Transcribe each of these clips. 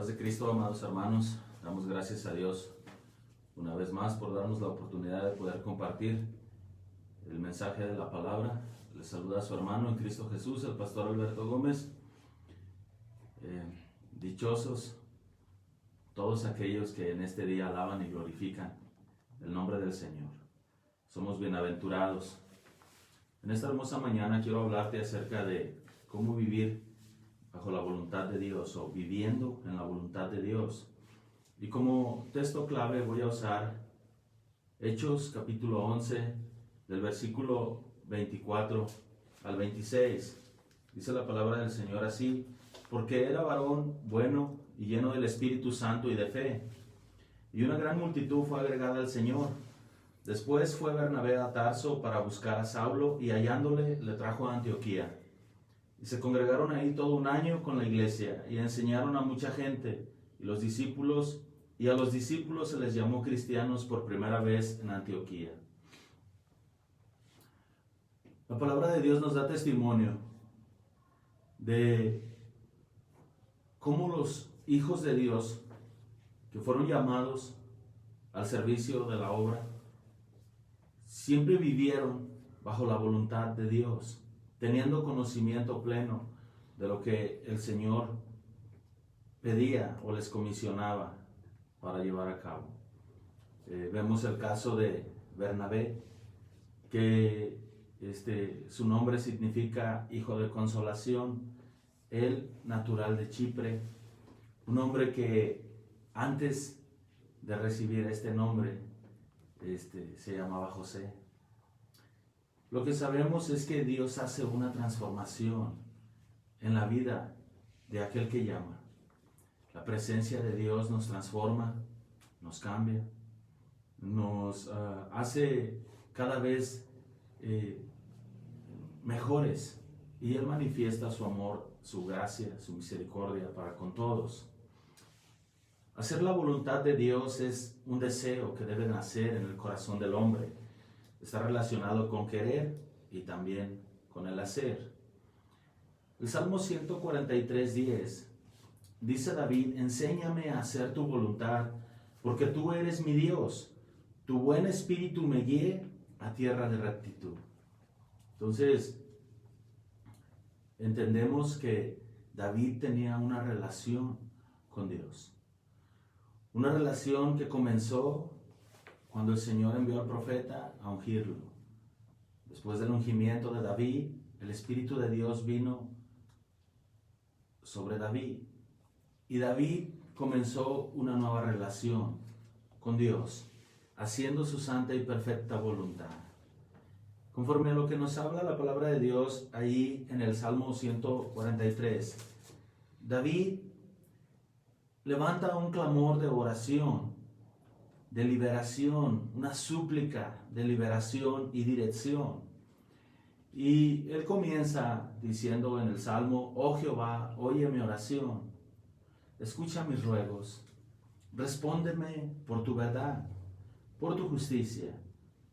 Paz de Cristo, amados hermanos, damos gracias a Dios una vez más por darnos la oportunidad de poder compartir el mensaje de la palabra. Les saluda a su hermano en Cristo Jesús, el pastor Alberto Gómez. Dichosos todos aquellos que en este día alaban y glorifican el nombre del Señor. Somos bienaventurados. En esta hermosa mañana quiero hablarte acerca de cómo vivir bajo la voluntad de Dios o viviendo en la voluntad de Dios. Y como texto clave voy a usar Hechos capítulo 11 del versículo 24 al 26. Dice la palabra del Señor así: porque era varón bueno y lleno del Espíritu Santo y de fe, y una gran multitud fue agregada al Señor. Después fue Bernabé a Tarso para buscar a Saulo, y hallándole le trajo a Antioquía. Y se congregaron ahí todo un año con la iglesia, y enseñaron a mucha gente, y a los discípulos se les llamó cristianos por primera vez en Antioquía. La palabra de Dios nos da testimonio de cómo los hijos de Dios que fueron llamados al servicio de la obra siempre vivieron bajo la voluntad de Dios, teniendo conocimiento pleno de lo que el Señor pedía o les comisionaba para llevar a cabo. Vemos el caso de Bernabé, que su nombre significa hijo de consolación, él natural de Chipre, un hombre que antes de recibir este nombre se llamaba José. Lo que sabemos es que Dios hace una transformación en la vida de aquel que llama. La presencia de Dios nos transforma, nos cambia, nos hace cada vez mejores, y Él manifiesta su amor, su gracia, su misericordia para con todos. Hacer la voluntad de Dios es un deseo que debe nacer en el corazón del hombre. Está relacionado con querer y también con el hacer. El Salmo 143:10 dice David: enséñame a hacer tu voluntad, porque tú eres mi Dios. Tu buen espíritu me guíe a tierra de rectitud. Entonces, entendemos que David tenía una relación con Dios. Una relación que comenzó cuando el Señor envió al profeta a ungirlo. Después del ungimiento de David, el Espíritu de Dios vino sobre David. Y David comenzó una nueva relación con Dios, haciendo su santa y perfecta voluntad. Conforme a lo que nos habla la palabra de Dios ahí en el Salmo 143, David levanta un clamor de oración, de liberación, una súplica de liberación y dirección. Y él comienza diciendo en el Salmo: oh Jehová, oye mi oración, escucha mis ruegos, respóndeme por tu verdad, por tu justicia,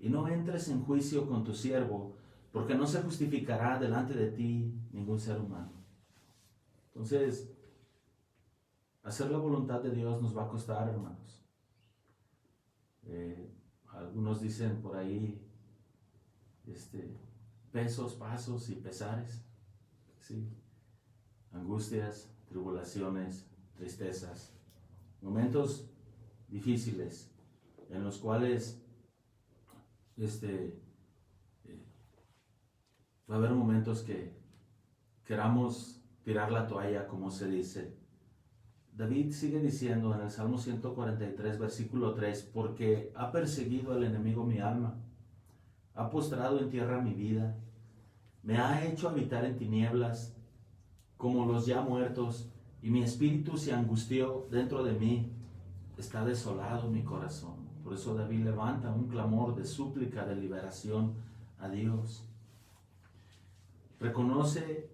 y no entres en juicio con tu siervo, porque no se justificará delante de ti ningún ser humano. Entonces, hacer la voluntad de Dios nos va a costar, hermanos. Algunos dicen por ahí, pesos, pasos y pesares, ¿sí? Angustias, tribulaciones, tristezas, momentos difíciles en los cuales va a haber momentos que queramos tirar la toalla, como se dice. David sigue diciendo en el Salmo 143, versículo 3, porque ha perseguido al enemigo mi alma, ha postrado en tierra mi vida, me ha hecho habitar en tinieblas como los ya muertos, y mi espíritu se angustió dentro de mí, está desolado mi corazón. Por eso David levanta un clamor de súplica, de liberación a Dios. Reconoce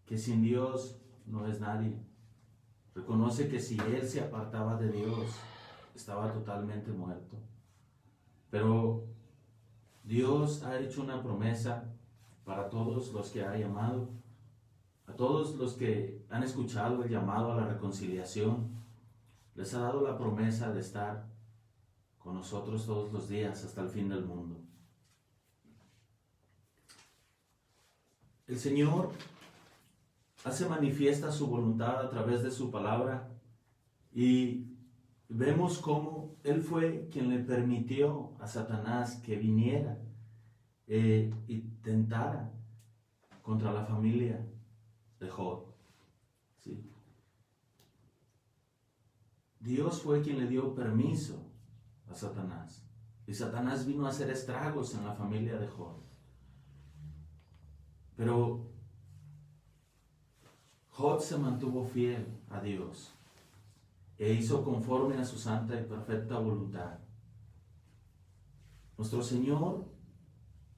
que sin Dios no es nadie. Reconoce que si él se apartaba de Dios, estaba totalmente muerto. Pero Dios ha hecho una promesa para todos los que ha llamado a todos los que han escuchado el llamado a la reconciliación, les ha dado la promesa de estar con nosotros todos los días hasta el fin del mundo. El Señor hace manifiesta su voluntad a través de su palabra y vemos cómo Él fue quien le permitió a Satanás que viniera y tentara contra la familia de Job. ¿Sí? Dios fue quien le dio permiso a Satanás. Y Satanás vino a hacer estragos en la familia de Job. Pero Job se mantuvo fiel a Dios e hizo conforme a su santa y perfecta voluntad. Nuestro Señor,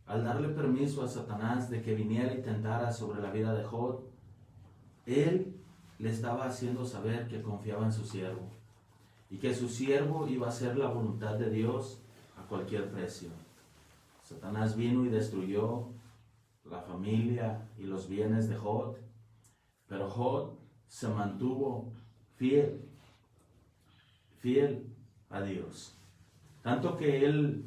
al darle permiso a Satanás de que viniera y tentara sobre la vida de Job, Él le estaba haciendo saber que confiaba en su siervo y que su siervo iba a hacer la voluntad de Dios a cualquier precio. Satanás vino y destruyó la familia y los bienes de Job, pero Job se mantuvo fiel a Dios. Tanto que él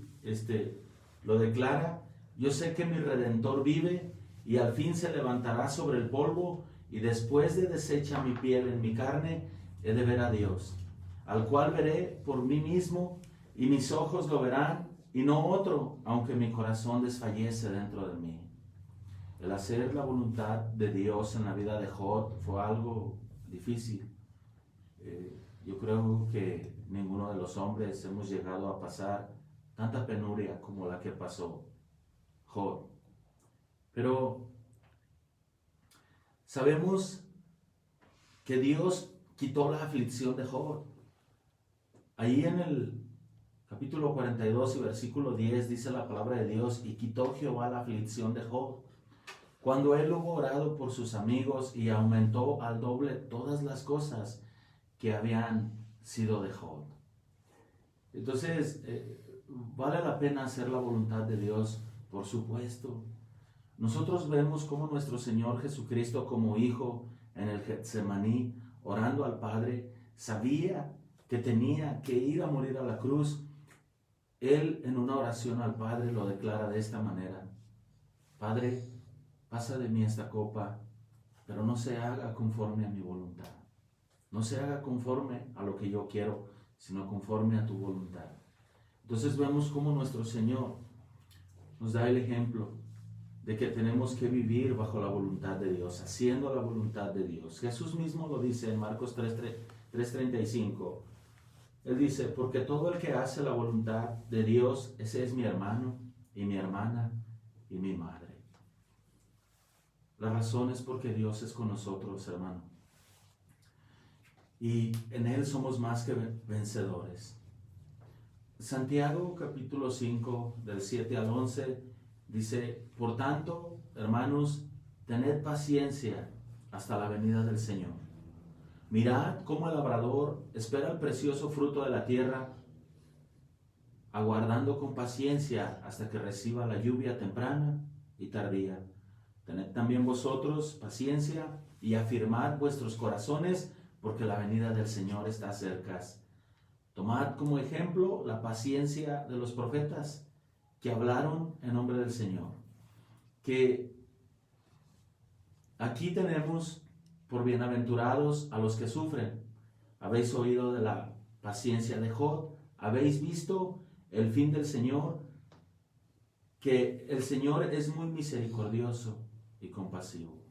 lo declara: yo sé que mi Redentor vive y al fin se levantará sobre el polvo, y después de deshecha mi piel en mi carne, he de ver a Dios, al cual veré por mí mismo, y mis ojos lo verán, y no otro, aunque mi corazón desfallece dentro de mí. El hacer la voluntad de Dios en la vida de Job fue algo difícil. Yo creo que ninguno de los hombres hemos llegado a pasar tanta penuria como la que pasó Job. Pero sabemos que Dios quitó la aflicción de Job. Ahí en el capítulo 42 y versículo 10 dice la palabra de Dios: y quitó Jehová la aflicción de Job, cuando él hubo orado por sus amigos, y aumentó al doble todas las cosas que habían sido de Job. Entonces, vale la pena hacer la voluntad de Dios, por supuesto. Nosotros vemos cómo nuestro Señor Jesucristo, como hijo en el Getsemaní, orando al Padre, sabía que tenía que ir a morir a la cruz. Él, en una oración al Padre, lo declara de esta manera: Padre, pasa de mí esta copa, pero no se haga conforme a mi voluntad. No se haga conforme a lo que yo quiero, sino conforme a tu voluntad. Entonces vemos cómo nuestro Señor nos da el ejemplo de que tenemos que vivir bajo la voluntad de Dios, haciendo la voluntad de Dios. Jesús mismo lo dice en Marcos 3:35. Él dice: porque todo el que hace la voluntad de Dios, ese es mi hermano y mi hermana y mi madre. La razón es porque Dios es con nosotros, hermano. Y en Él somos más que vencedores. Santiago capítulo 5 del 7 al 11 dice: por tanto, hermanos, tened paciencia hasta la venida del Señor. Mirad cómo el labrador espera el precioso fruto de la tierra, aguardando con paciencia hasta que reciba la lluvia temprana y tardía. Tened también vosotros paciencia y afirmad vuestros corazones, porque la venida del Señor está cerca. Tomad como ejemplo la paciencia de los profetas que hablaron en nombre del Señor. Que aquí tenemos por bienaventurados a los que sufren. Habéis oído de la paciencia de Job, habéis visto el fin del Señor, que el Señor es muy misericordioso y compasivo.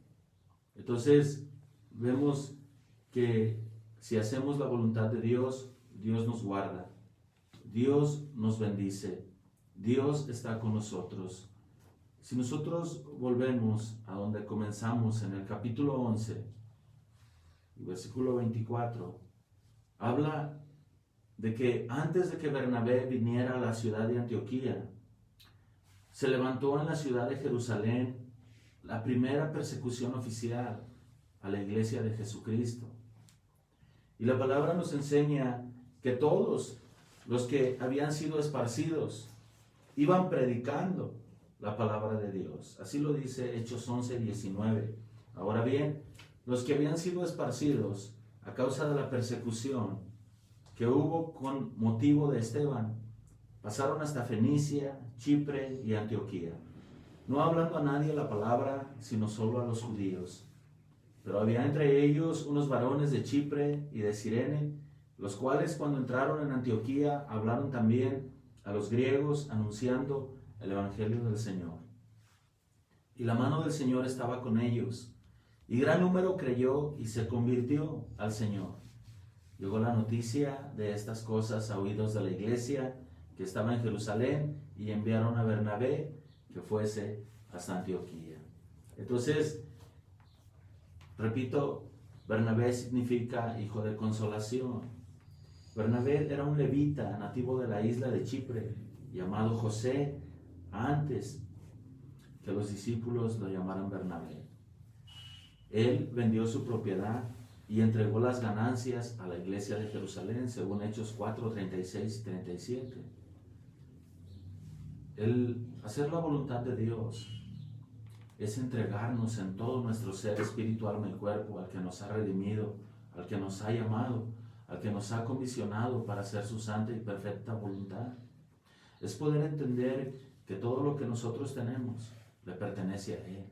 Entonces vemos que si hacemos la voluntad de Dios, Dios nos guarda, Dios nos bendice, Dios está con nosotros. Si nosotros volvemos a donde comenzamos en el capítulo 11, versículo 24, habla de que antes de que Bernabé viniera a la ciudad de Antioquía, se levantó en la ciudad de Jerusalén la primera persecución oficial a la iglesia de Jesucristo. Y la palabra nos enseña que todos los que habían sido esparcidos iban predicando la palabra de Dios. Así lo dice Hechos 11:19. Ahora bien, los que habían sido esparcidos a causa de la persecución que hubo con motivo de Esteban, pasaron hasta Fenicia, Chipre y Antioquía, no hablando a nadie la palabra, sino solo a los judíos. Pero había entre ellos unos varones de Chipre y de Cirene, los cuales cuando entraron en Antioquía hablaron también a los griegos, anunciando el evangelio del Señor. Y la mano del Señor estaba con ellos, y gran número creyó y se convirtió al Señor. Llegó la noticia de estas cosas a oídos de la iglesia que estaba en Jerusalén, y enviaron a Bernabé que fuese hasta Antioquía. Entonces, repito, Bernabé significa hijo de consolación. Bernabé era un levita nativo de la isla de Chipre, llamado José, antes que los discípulos lo llamaran Bernabé. Él vendió su propiedad y entregó las ganancias a la iglesia de Jerusalén, según Hechos 4, 36 y 37. El hacer la voluntad de Dios es entregarnos en todo nuestro ser, espíritu, alma y cuerpo, al que nos ha redimido, al que nos ha llamado, al que nos ha comisionado para hacer su santa y perfecta voluntad. Es poder entender que todo lo que nosotros tenemos le pertenece a Él.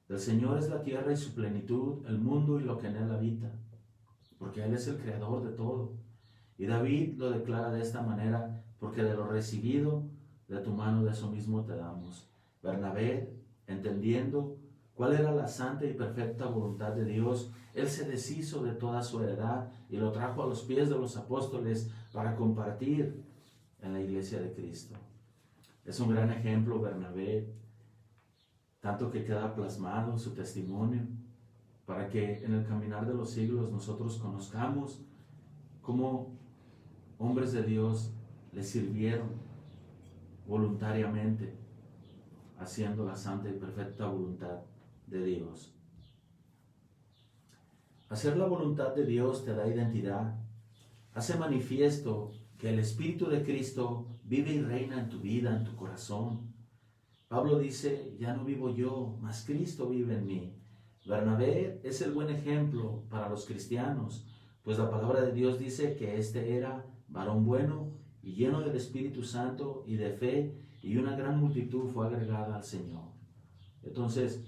Del Señor es la tierra y su plenitud, el mundo y lo que en él habita, porque Él es el creador de todo. Y David lo declara de esta manera: porque de lo recibido de tu mano, de eso mismo te damos. Bernabé, entendiendo cuál era la santa y perfecta voluntad de Dios, él se deshizo de toda su heredad y lo trajo a los pies de los apóstoles para compartir en la iglesia de Cristo. Es un gran ejemplo Bernabé, tanto que queda plasmado su testimonio, para que en el caminar de los siglos nosotros conozcamos cómo hombres de Dios le sirvieron voluntariamente, haciendo la santa y perfecta voluntad de Dios. Hacer la voluntad de Dios te da identidad, hace manifiesto que el Espíritu de Cristo vive y reina en tu vida, en tu corazón. Pablo dice: ya no vivo yo, mas Cristo vive en mí. Bernabé es el buen ejemplo para los cristianos, pues la palabra de Dios dice que este era varón bueno y lleno del Espíritu Santo y de fe, y una gran multitud fue agregada al Señor. Entonces,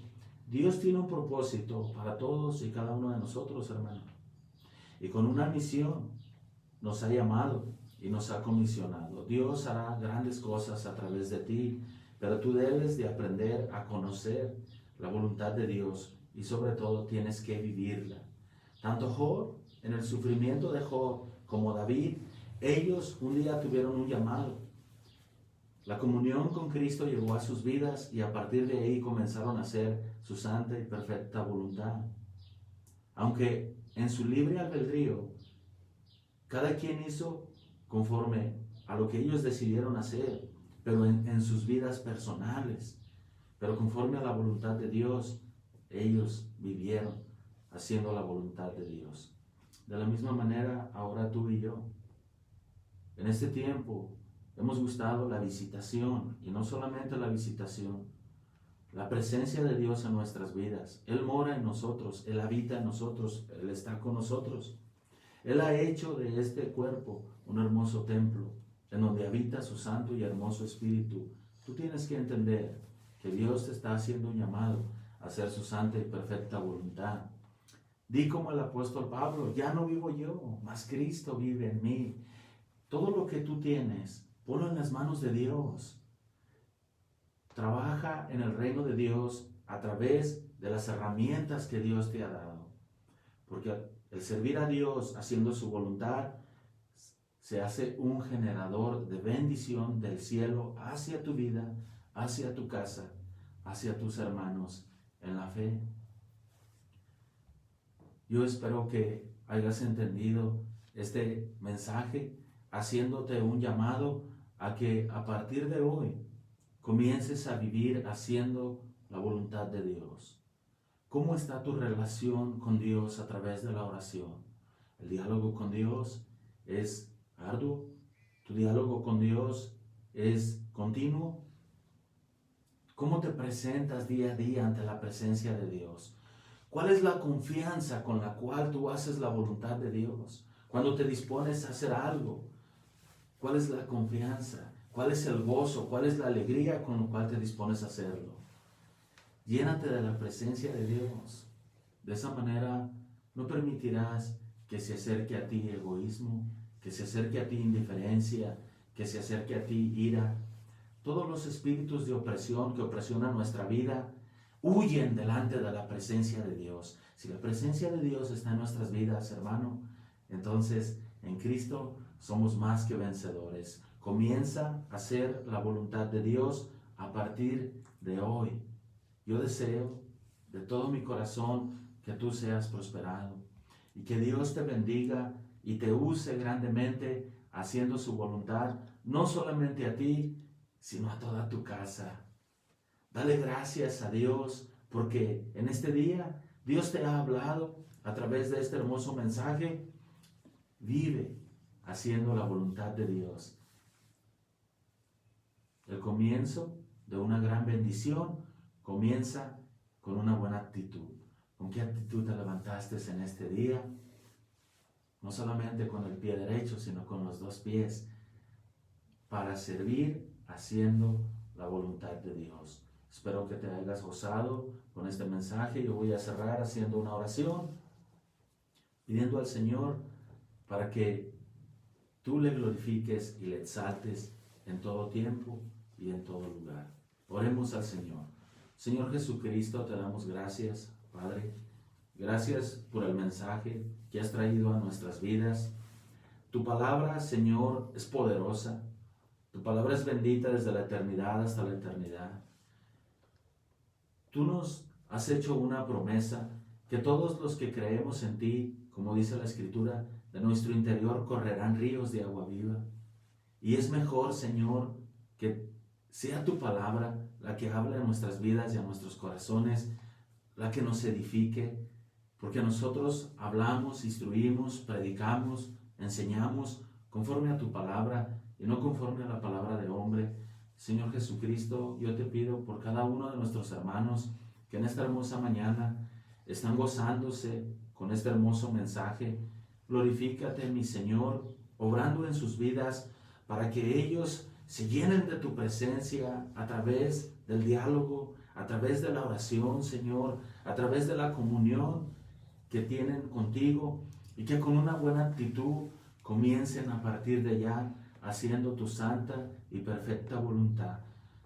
Dios tiene un propósito para todos y cada uno de nosotros, hermano. Y con una misión nos ha llamado y nos ha comisionado. Dios hará grandes cosas a través de ti, pero tú debes de aprender a conocer la voluntad de Dios y sobre todo tienes que vivirla. Tanto Job, en el sufrimiento de Job, como David, ellos un día tuvieron un llamado. La comunión con Cristo llegó a sus vidas y a partir de ahí comenzaron a hacer su santa y perfecta voluntad. Aunque en su libre albedrío, cada quien hizo conforme a lo que ellos decidieron hacer, pero en sus vidas personales, pero conforme a la voluntad de Dios, ellos vivieron haciendo la voluntad de Dios. De la misma manera, ahora tú y yo, en este tiempo, hemos gustado la visitación, y no solamente la visitación, la presencia de Dios en nuestras vidas. Él mora en nosotros, Él habita en nosotros, Él está con nosotros. Él ha hecho de este cuerpo un hermoso templo, en donde habita su santo y hermoso Espíritu. Tú tienes que entender que Dios te está haciendo un llamado a hacer su santa y perfecta voluntad. Di como el apóstol Pablo: ya no vivo yo, mas Cristo vive en mí. Todo lo que tú tienes, ponlo en las manos de Dios. Trabaja en el reino de Dios a través de las herramientas que Dios te ha dado. Porque el servir a Dios haciendo su voluntad se hace un generador de bendición del cielo hacia tu vida, hacia tu casa, hacia tus hermanos en la fe. Yo espero que hayas entendido este mensaje, haciéndote un llamado a que a partir de hoy comiences a vivir haciendo la voluntad de Dios. ¿Cómo está tu relación con Dios a través de la oración? ¿El diálogo con Dios es arduo? ¿Tu diálogo con Dios es continuo? ¿Cómo te presentas día a día ante la presencia de Dios? ¿Cuál es la confianza con la cual tú haces la voluntad de Dios? Cuando te dispones a hacer algo, ¿cuál es la confianza? ¿Cuál es el gozo? ¿Cuál es la alegría con la cual te dispones a hacerlo? Llénate de la presencia de Dios. De esa manera no permitirás que se acerque a ti egoísmo, que se acerque a ti indiferencia, que se acerque a ti ira. Todos los espíritus de opresión que opresionan nuestra vida huyen delante de la presencia de Dios. Si la presencia de Dios está en nuestras vidas, hermano, entonces en Cristo somos más que vencedores. Comienza a hacer la voluntad de Dios a partir de hoy. Yo deseo de todo mi corazón que tú seas prosperado y que Dios te bendiga y te use grandemente haciendo su voluntad, no solamente a ti, sino a toda tu casa. Dale gracias a Dios porque en este día Dios te ha hablado a través de este hermoso mensaje. Vive haciendo la voluntad de Dios. El comienzo de una gran bendición comienza con una buena actitud. ¿Con qué actitud te levantaste en este día? No solamente con el pie derecho, sino con los dos pies, para servir haciendo la voluntad de Dios. Espero que te hayas gozado con este mensaje. Yo voy a cerrar haciendo una oración, pidiendo al Señor para que tú le glorifiques y le exaltes en todo tiempo y en todo lugar. Oremos al Señor. Señor Jesucristo, te damos gracias, Padre. Gracias por el mensaje que has traído a nuestras vidas. Tu palabra, Señor, es poderosa. Tu palabra es bendita desde la eternidad hasta la eternidad. Tú nos has hecho una promesa que todos los que creemos en ti, como dice la Escritura, de nuestro interior correrán ríos de agua viva. Y es mejor, Señor, que sea tu palabra la que habla en nuestras vidas y en nuestros corazones, la que nos edifique, porque nosotros hablamos, instruimos, predicamos, enseñamos conforme a tu palabra y no conforme a la palabra de hombre. Señor Jesucristo, yo te pido por cada uno de nuestros hermanos que en esta hermosa mañana están gozándose con este hermoso mensaje. Glorifícate, mi Señor, obrando en sus vidas para que ellos se llenen de tu presencia a través del diálogo, a través de la oración, Señor, a través de la comunión que tienen contigo, y que con una buena actitud comiencen a partir de ya haciendo tu santa y perfecta voluntad.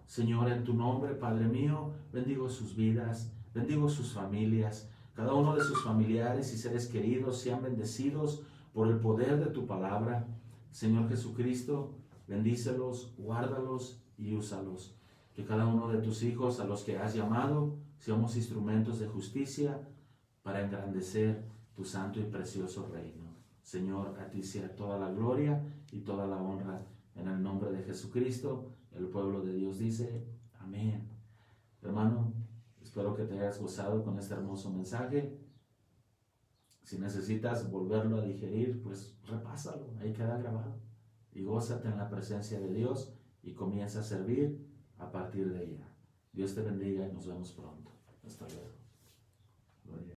Señor, en tu nombre, Padre mío, bendigo sus vidas, bendigo sus familias. Cada uno de sus familiares y seres queridos sean bendecidos por el poder de tu palabra. Señor Jesucristo, bendícelos, guárdalos y úsalos. Que cada uno de tus hijos a los que has llamado seamos instrumentos de justicia para engrandecer tu santo y precioso reino. Señor, a ti sea toda la gloria y toda la honra. En el nombre de Jesucristo, el pueblo de Dios dice, amén. Hermano, espero que te hayas gozado con este hermoso mensaje. Si necesitas volverlo a digerir, pues repásalo, ahí queda grabado. Y gózate en la presencia de Dios y comienza a servir a partir de ella. Dios te bendiga y nos vemos pronto. Hasta luego. Gloria.